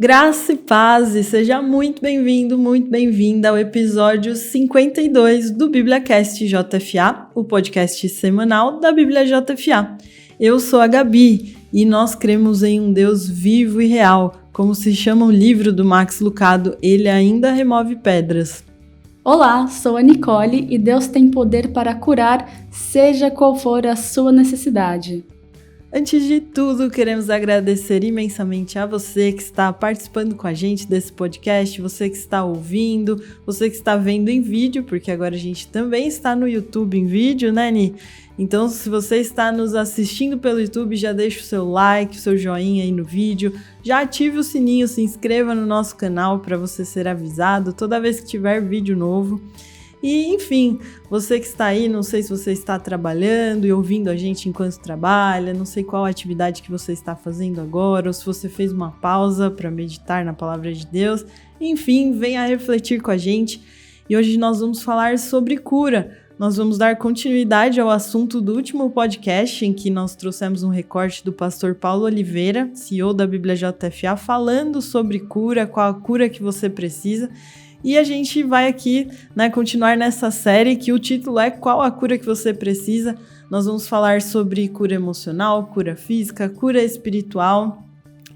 Graça e paz, e seja muito bem-vindo, muito bem-vinda ao episódio 52 do BíbliaCast JFA, o podcast semanal da Bíblia JFA. Eu sou a Gabi e nós cremos em um Deus vivo e real, como se chama o livro do Max Lucado, Ele Ainda Remove Pedras. Olá, sou a Nicole e Deus tem poder para curar, seja qual for a sua necessidade. Antes de tudo, queremos agradecer imensamente a você que está participando com a gente desse podcast, você que está ouvindo, você que está vendo em vídeo, porque agora a gente também está no YouTube em vídeo, né, Ni? Então, se você está nos assistindo pelo YouTube, já deixa o seu like, o seu joinha aí no vídeo, já ative o sininho, se inscreva no nosso canal para você ser avisado toda vez que tiver vídeo novo. E, enfim, você que está aí, não sei se você está trabalhando e ouvindo a gente enquanto trabalha, não sei qual atividade que você está fazendo agora, ou se você fez uma pausa para meditar na palavra de Deus. Enfim, venha refletir com a gente. E hoje nós vamos falar sobre cura. Nós vamos dar continuidade ao assunto do último podcast, em que nós trouxemos um recorte do pastor Paulo Oliveira, CEO da Bíblia JFA, falando sobre cura, qual a cura que você precisa. E a gente vai aqui, continuar nessa série que o título é Qual a cura que você precisa? Nós vamos falar sobre cura emocional, cura física, cura espiritual.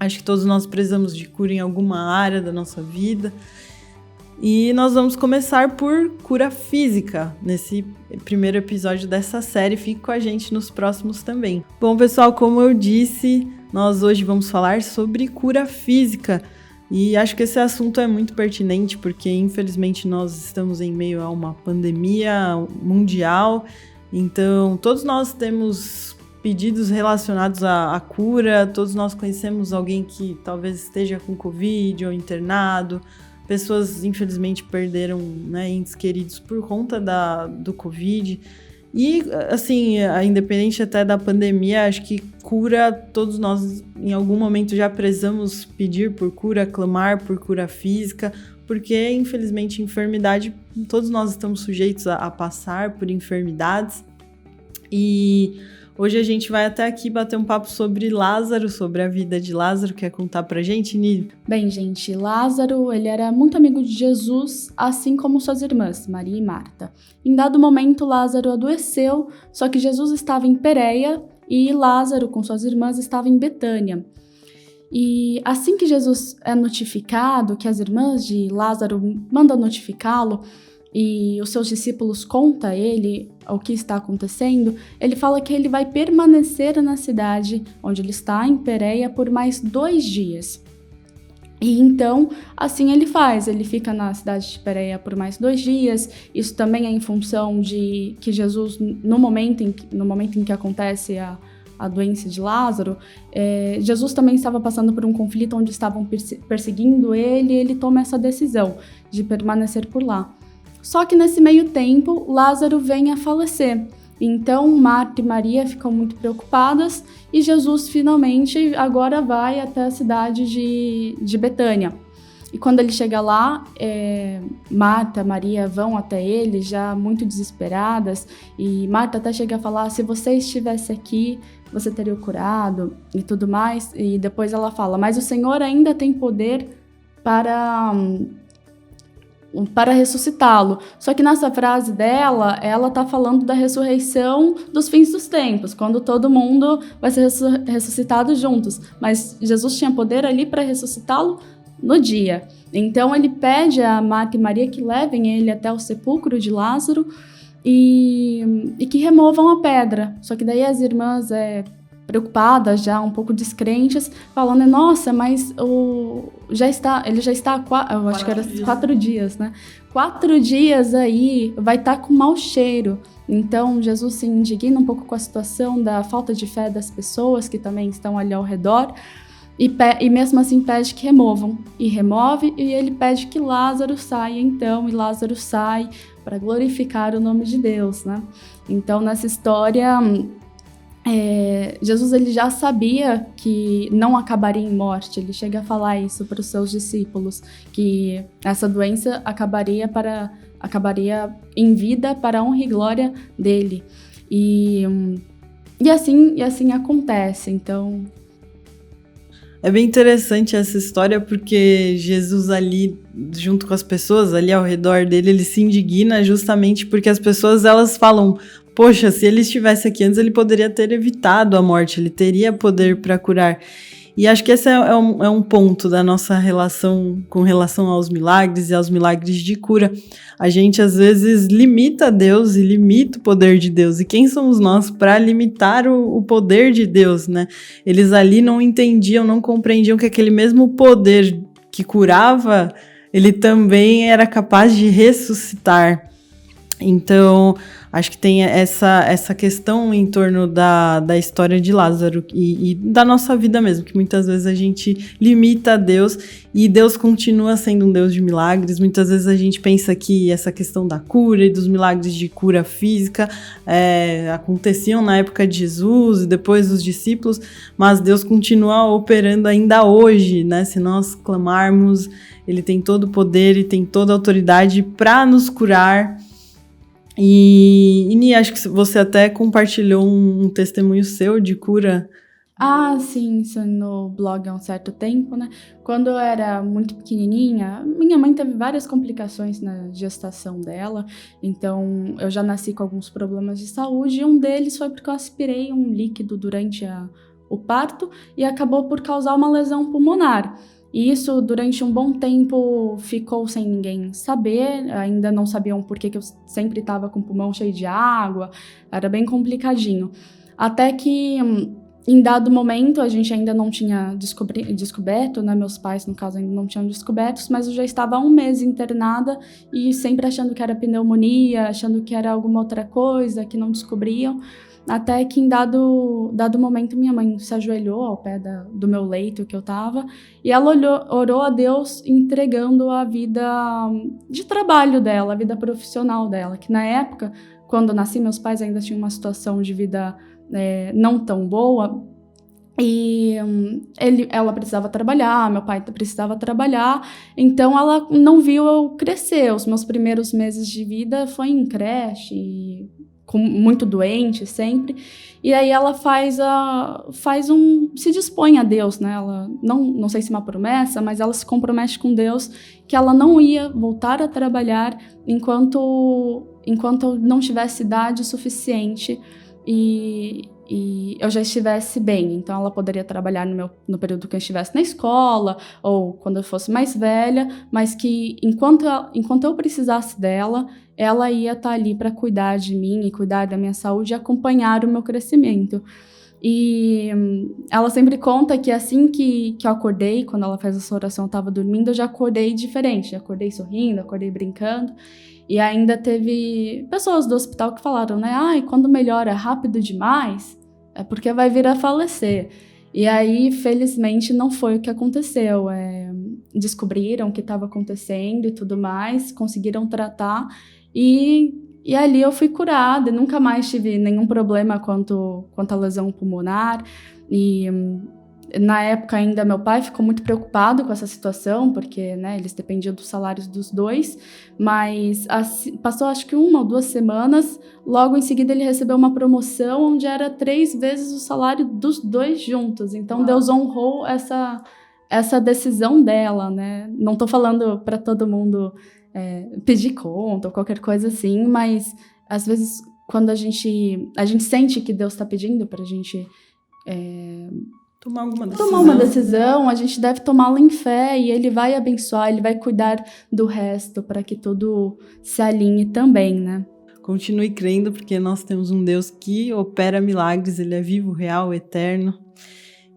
Acho que todos nós precisamos de cura em alguma área da nossa vida. E nós vamos começar por cura física, nesse primeiro episódio dessa série. Fique com a gente nos próximos também. Bom, pessoal, como eu disse, nós hoje vamos falar sobre cura física. E acho que esse assunto é muito pertinente porque, infelizmente, nós estamos em meio a uma pandemia mundial. Então, todos nós temos pedidos relacionados à cura, todos nós conhecemos alguém que talvez esteja com Covid ou internado. Pessoas, infelizmente, perderam entes queridos por conta do Covid. E, assim, independente até da pandemia, acho que cura, todos nós em algum momento já precisamos pedir por cura, clamar por cura física, porque, infelizmente, enfermidade, todos nós estamos sujeitos a passar por enfermidades. E hoje a gente vai até aqui bater um papo sobre Lázaro, sobre a vida de Lázaro. Quer contar pra gente, Nili? Bem, gente, Lázaro, ele era muito amigo de Jesus, assim como suas irmãs, Maria e Marta. Em dado momento, Lázaro adoeceu, só que Jesus estava em Pérea e Lázaro, com suas irmãs, estava em Betânia. E assim que Jesus é notificado, que as irmãs de Lázaro mandam notificá-lo, e os seus discípulos contam a ele o que está acontecendo, ele fala que ele vai permanecer na cidade onde ele está, em Pérea, por mais 2 dias. E então, assim ele faz, ele fica na cidade de Pérea por mais 2 dias. Isso também é em função de que Jesus, no momento em que acontece a doença de Lázaro, Jesus também estava passando por um conflito onde estavam perseguindo ele, e ele toma essa decisão de permanecer por lá. Só que nesse meio tempo, Lázaro vem a falecer. Então, Marta e Maria ficam muito preocupadas e Jesus finalmente agora vai até a cidade de Betânia. E quando ele chega lá, Marta e Maria vão até ele já muito desesperadas, e Marta até chega a falar: se você estivesse aqui, você teria o curado e tudo mais. E depois ela fala: mas o Senhor ainda tem poder para ressuscitá-lo. Só que nessa frase dela, ela está falando da ressurreição dos fins dos tempos, quando todo mundo vai ser ressuscitado juntos. Mas Jesus tinha poder ali para ressuscitá-lo no dia. Então ele pede a Marta e Maria que levem ele até o sepulcro de Lázaro e que removam a pedra. Só que daí as irmãs, preocupadas, já um pouco descrentes, falando: nossa, mas ele já está eu acho que era 4 dias, né? 4 dias aí, vai estar com mau cheiro. Então Jesus se indigna um pouco com a situação da falta de fé das pessoas que também estão ali ao redor, e mesmo assim pede que removam. E remove, e ele pede que Lázaro saia então, e Lázaro sai para glorificar o nome de Deus, né? Então nessa história, Jesus ele já sabia que não acabaria em morte. Ele chega a falar isso para os seus discípulos, que essa doença acabaria em vida para a honra e glória dele. E assim acontece. Então, É bem interessante essa história porque Jesus ali, junto com as pessoas ali ao redor dele, ele se indigna justamente porque as pessoas, elas falam, poxa, se ele estivesse aqui antes, ele poderia ter evitado a morte, ele teria poder para curar. E acho que esse é um ponto da nossa relação com relação aos milagres e aos milagres de cura. A gente, às vezes, limita Deus e limita o poder de Deus. E quem somos nós para limitar o poder de Deus, né? Eles ali não entendiam, não compreendiam que aquele mesmo poder que curava, ele também era capaz de ressuscitar. Então, acho que tem essa questão em torno da história de Lázaro e da nossa vida mesmo, que muitas vezes a gente limita a Deus e Deus continua sendo um Deus de milagres. Muitas vezes a gente pensa que essa questão da cura e dos milagres de cura física aconteciam na época de Jesus e depois dos discípulos, mas Deus continua operando ainda hoje, né? Se nós clamarmos, Ele tem todo o poder e tem toda a autoridade para nos curar. E acho que você até compartilhou um testemunho seu de cura. Ah, sim, isso no blog há um certo tempo, né? Quando eu era muito pequenininha, minha mãe teve várias complicações na gestação dela, então eu já nasci com alguns problemas de saúde, e um deles foi porque eu aspirei um líquido durante o parto e acabou por causar uma lesão pulmonar. E isso, durante um bom tempo, ficou sem ninguém saber, ainda não sabiam por que eu sempre estava com o pulmão cheio de água, era bem complicadinho. Até que, em dado momento, a gente ainda não tinha descoberto, né? Meus pais, no caso, ainda não tinham descoberto, mas eu já estava há um mês internada e sempre achando que era pneumonia, achando que era alguma outra coisa, que não descobriam. Até que em dado momento minha mãe se ajoelhou ao pé do meu leito que eu tava e ela orou a Deus entregando a vida de trabalho dela, a vida profissional dela, que na época, quando eu nasci, meus pais ainda tinham uma situação de vida não tão boa e ela precisava trabalhar, meu pai precisava trabalhar, então ela não viu eu crescer. Os meus primeiros meses de vida foi em creche, muito doente sempre, e aí ela se dispõe a Deus, né? Ela não sei se é uma promessa, mas ela se compromete com Deus que ela não ia voltar a trabalhar enquanto eu não tivesse idade suficiente e eu já estivesse bem. Então ela poderia trabalhar no período que eu estivesse na escola ou quando eu fosse mais velha, mas que enquanto eu precisasse dela, ela ia estar ali para cuidar de mim e cuidar da minha saúde e acompanhar o meu crescimento. E ela sempre conta que assim que eu acordei, quando ela fez essa oração, eu estava dormindo, eu já acordei diferente, já acordei sorrindo, acordei brincando. E ainda teve pessoas do hospital que falaram, né? Ai, quando melhora rápido demais, é porque vai vir a falecer. E aí, felizmente, não foi o que aconteceu. Descobriram o que estava acontecendo e tudo mais, conseguiram tratar. E ali eu fui curada, nunca mais tive nenhum problema quanto à lesão pulmonar. E na época ainda meu pai ficou muito preocupado com essa situação, porque, né, eles dependiam dos salários dos dois, mas passou acho que 1 ou 2 semanas, logo em seguida ele recebeu uma promoção onde era 3 vezes o salário dos dois juntos. Então Deus honrou essa decisão dela, né? Não tô falando para todo mundo pedir conta ou qualquer coisa assim, mas às vezes quando a gente sente que Deus está pedindo para a gente tomar uma decisão, a gente deve tomá-la em fé e Ele vai abençoar, Ele vai cuidar do resto para que tudo se alinhe também, né? Continue crendo, porque nós temos um Deus que opera milagres, Ele é vivo, real, eterno.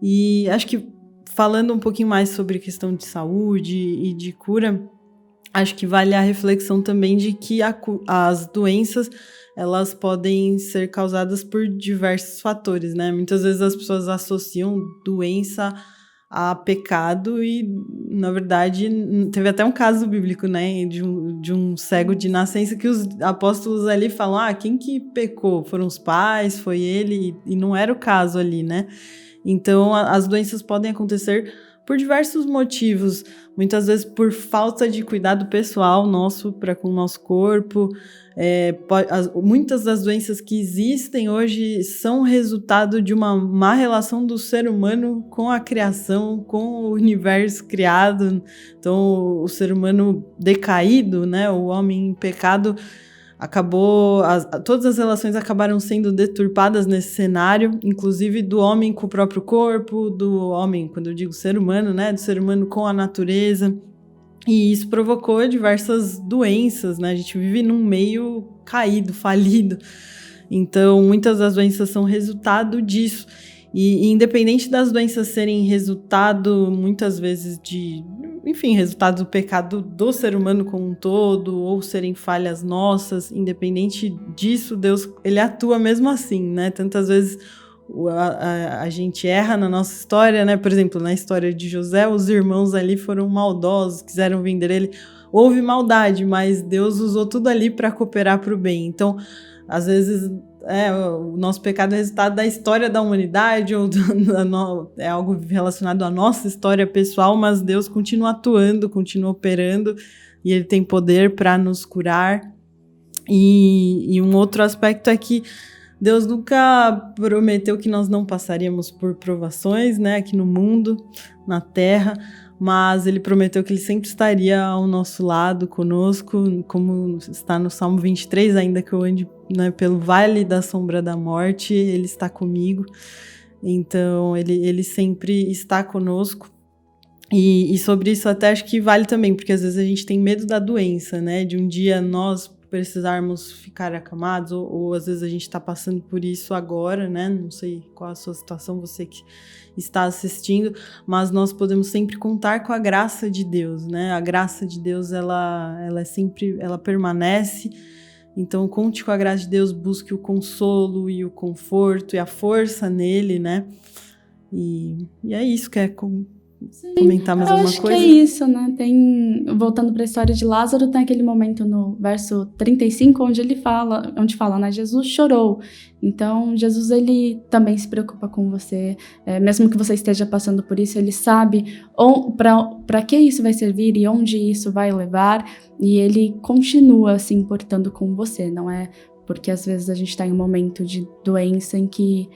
E acho que falando um pouquinho mais sobre questão de saúde e de cura, acho que vale a reflexão também de que as doenças, elas podem ser causadas por diversos fatores, né? Muitas vezes as pessoas associam doença a pecado e, na verdade, teve até um caso bíblico, né? De um cego de nascença que os apóstolos ali falam, quem que pecou? Foram os pais? Foi ele? E não era o caso ali, né? Então, as doenças podem acontecer por diversos motivos, muitas vezes por falta de cuidado pessoal nosso para com o nosso corpo. Muitas das doenças que existem hoje são resultado de uma má relação do ser humano com a criação, com o universo criado. Então, o ser humano decaído, né, o homem em pecado, todas as relações acabaram sendo deturpadas nesse cenário, inclusive do homem com o próprio corpo, do homem, quando eu digo ser humano, né, do ser humano com a natureza. E isso provocou diversas doenças, né? A gente vive num meio caído, falido. Então, muitas das doenças são resultado disso. E independente das doenças serem resultado, muitas vezes, resultado do pecado do ser humano como um todo, ou serem falhas nossas, independente disso, Deus, ele atua mesmo assim, né? Tantas vezes a gente erra na nossa história, né? Por exemplo, na história de José, os irmãos ali foram maldosos, quiseram vender ele. Houve maldade, mas Deus usou tudo ali para cooperar para o bem. Então, às vezes, o nosso pecado é resultado da história da humanidade, ou é algo relacionado à nossa história pessoal, mas Deus continua atuando, continua operando, e Ele tem poder para nos curar. E um outro aspecto é que Deus nunca prometeu que nós não passaríamos por provações, né, aqui no mundo, na terra, mas Ele prometeu que Ele sempre estaria ao nosso lado, conosco, como está no Salmo 23, ainda que eu ande, né, pelo vale da sombra da morte, Ele está comigo. Então, Ele sempre está conosco. E sobre isso até acho que vale também, porque às vezes a gente tem medo da doença, né, de um dia nós precisarmos ficar acamados, ou às vezes a gente está passando por isso agora, né? Não sei qual a sua situação, você que está assistindo, mas nós podemos sempre contar com a graça de Deus, né? A graça de Deus, ela permanece. Então, conte com a graça de Deus, busque o consolo e o conforto e a força nele, né? E é isso, quer comentar mais alguma coisa? Eu acho que é isso, né? Voltando para a história de Lázaro, tem aquele momento no verso 35, onde fala, né? Jesus chorou. Então, Jesus, ele também se preocupa com você. Mesmo que você esteja passando por isso, ele sabe para que isso vai servir e onde isso vai levar. E ele continua se importando com você. Não é porque às vezes a gente está em um momento de doença em que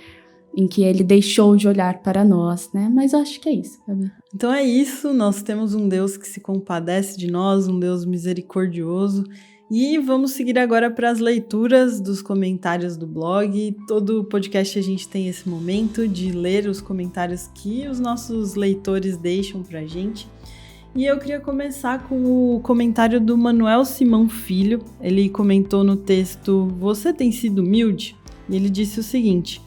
ele deixou de olhar para nós, né? Mas eu acho que é isso, Gabi. Então é isso, nós temos um Deus que se compadece de nós, um Deus misericordioso. E vamos seguir agora para as leituras dos comentários do blog. Todo podcast a gente tem esse momento de ler os comentários que os nossos leitores deixam para a gente. E eu queria começar com o comentário do Manuel Simão Filho. Ele comentou no texto: "Você tem sido humilde?" E ele disse o seguinte: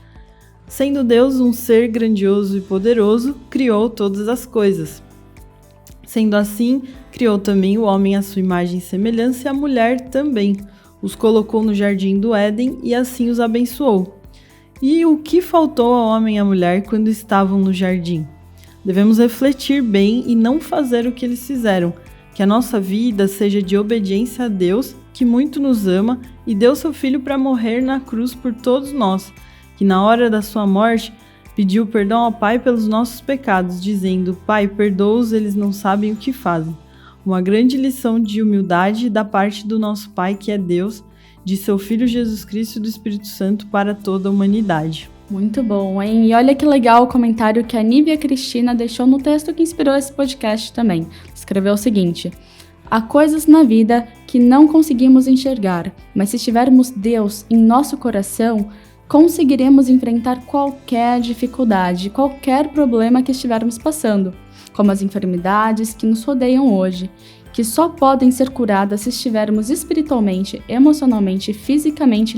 "Sendo Deus um ser grandioso e poderoso, criou todas as coisas. Sendo assim, criou também o homem à sua imagem e semelhança e a mulher também. Os colocou no jardim do Éden e assim os abençoou. E o que faltou ao homem e à mulher quando estavam no jardim? Devemos refletir bem e não fazer o que eles fizeram, que a nossa vida seja de obediência a Deus, que muito nos ama e deu seu Filho para morrer na cruz por todos nós, que na hora da sua morte pediu perdão ao Pai pelos nossos pecados, dizendo: Pai, perdoa-os, eles não sabem o que fazem. Uma grande lição de humildade da parte do nosso Pai, que é Deus, de seu Filho Jesus Cristo e do Espírito Santo para toda a humanidade." Muito bom, hein? E olha que legal o comentário que a Nívia Cristina deixou no texto que inspirou esse podcast também. Escreveu o seguinte: "Há coisas na vida que não conseguimos enxergar, mas se tivermos Deus em nosso coração, conseguiremos enfrentar qualquer dificuldade, qualquer problema que estivermos passando, como as enfermidades que nos rodeiam hoje, que só podem ser curadas se estivermos espiritualmente, emocionalmente e fisicamente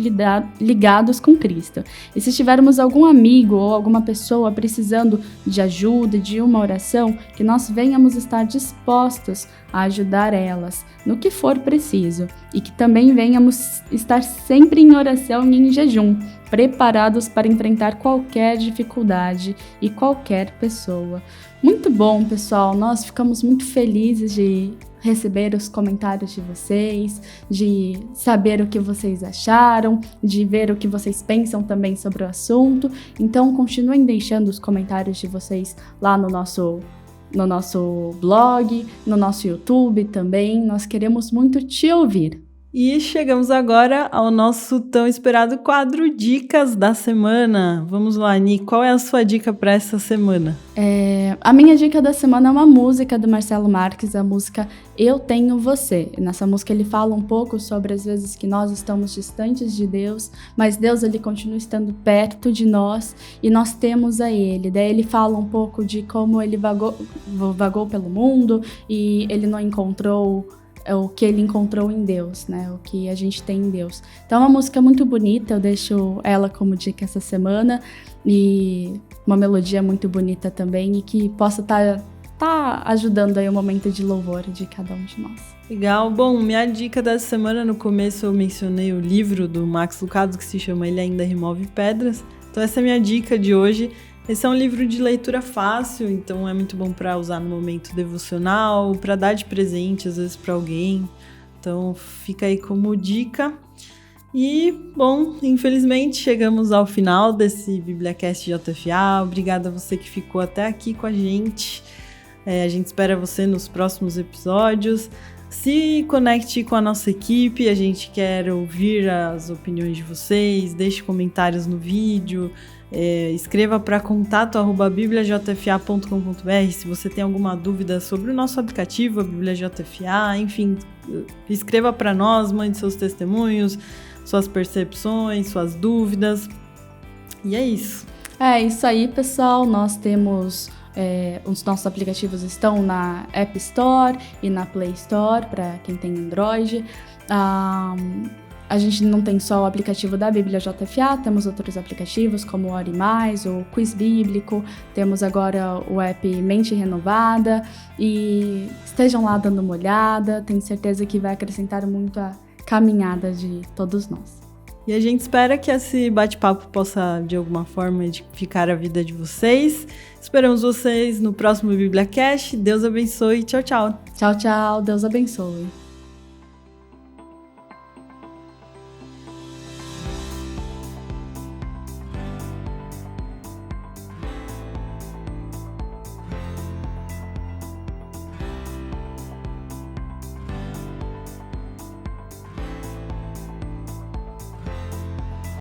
ligados com Cristo. E se tivermos algum amigo ou alguma pessoa precisando de ajuda e de uma oração, que nós venhamos estar dispostos a ajudar elas no que for preciso, e que também venhamos estar sempre em oração e em jejum, preparados para enfrentar qualquer dificuldade e qualquer pessoa." Muito bom, pessoal. Nós ficamos muito felizes de receber os comentários de vocês, de saber o que vocês acharam, de ver o que vocês pensam também sobre o assunto. Então, continuem deixando os comentários de vocês lá no nosso no nosso blog, no nosso YouTube também. Nós queremos muito te ouvir. E chegamos agora ao nosso tão esperado quadro Dicas da Semana. Vamos lá, Ani, qual é a sua dica para essa semana? A minha dica da semana é uma música do Marcelo Marques, a música Eu Tenho Você. Nessa música ele fala um pouco sobre as vezes que nós estamos distantes de Deus, mas Deus ele continua estando perto de nós e nós temos a Ele. Daí ele fala um pouco de como ele vagou pelo mundo e ele não encontrou o que ele encontrou em Deus, né? O que a gente tem em Deus. Então é uma música muito bonita, eu deixo ela como dica essa semana, e uma melodia muito bonita também, e que possa tá ajudando aí o momento de louvor de cada um de nós. Legal. Bom, minha dica dessa semana, no começo eu mencionei o livro do Max Lucado, que se chama Ele Ainda Remove Pedras. Então essa é a minha dica de hoje. Esse é um livro de leitura fácil, então é muito bom para usar no momento devocional, para dar de presente, às vezes, para alguém. Então, fica aí como dica. E, bom, infelizmente, chegamos ao final desse BíbliaCast JFA. Obrigada a você que ficou até aqui com a gente. A gente espera você nos próximos episódios. Se conecte com a nossa equipe, a gente quer ouvir as opiniões de vocês, deixe comentários no vídeo. Escreva para contato@bibliajfa.com.br se você tem alguma dúvida sobre o nosso aplicativo, a Bíblia JFA, enfim, escreva para nós, mande seus testemunhos, suas percepções, suas dúvidas, e é isso. É isso aí, pessoal, nós temos... os nossos aplicativos estão na App Store e na Play Store para quem tem Android. A gente não tem só o aplicativo da Bíblia JFA, temos outros aplicativos como o Ore Mais, o Quiz Bíblico, temos agora o app Mente Renovada, e estejam lá dando uma olhada, tenho certeza que vai acrescentar muito a caminhada de todos nós. E a gente espera que esse bate-papo possa, de alguma forma, edificar a vida de vocês. Esperamos vocês no próximo BíbliaCast. Deus abençoe. Tchau, tchau. Tchau, tchau. Deus abençoe.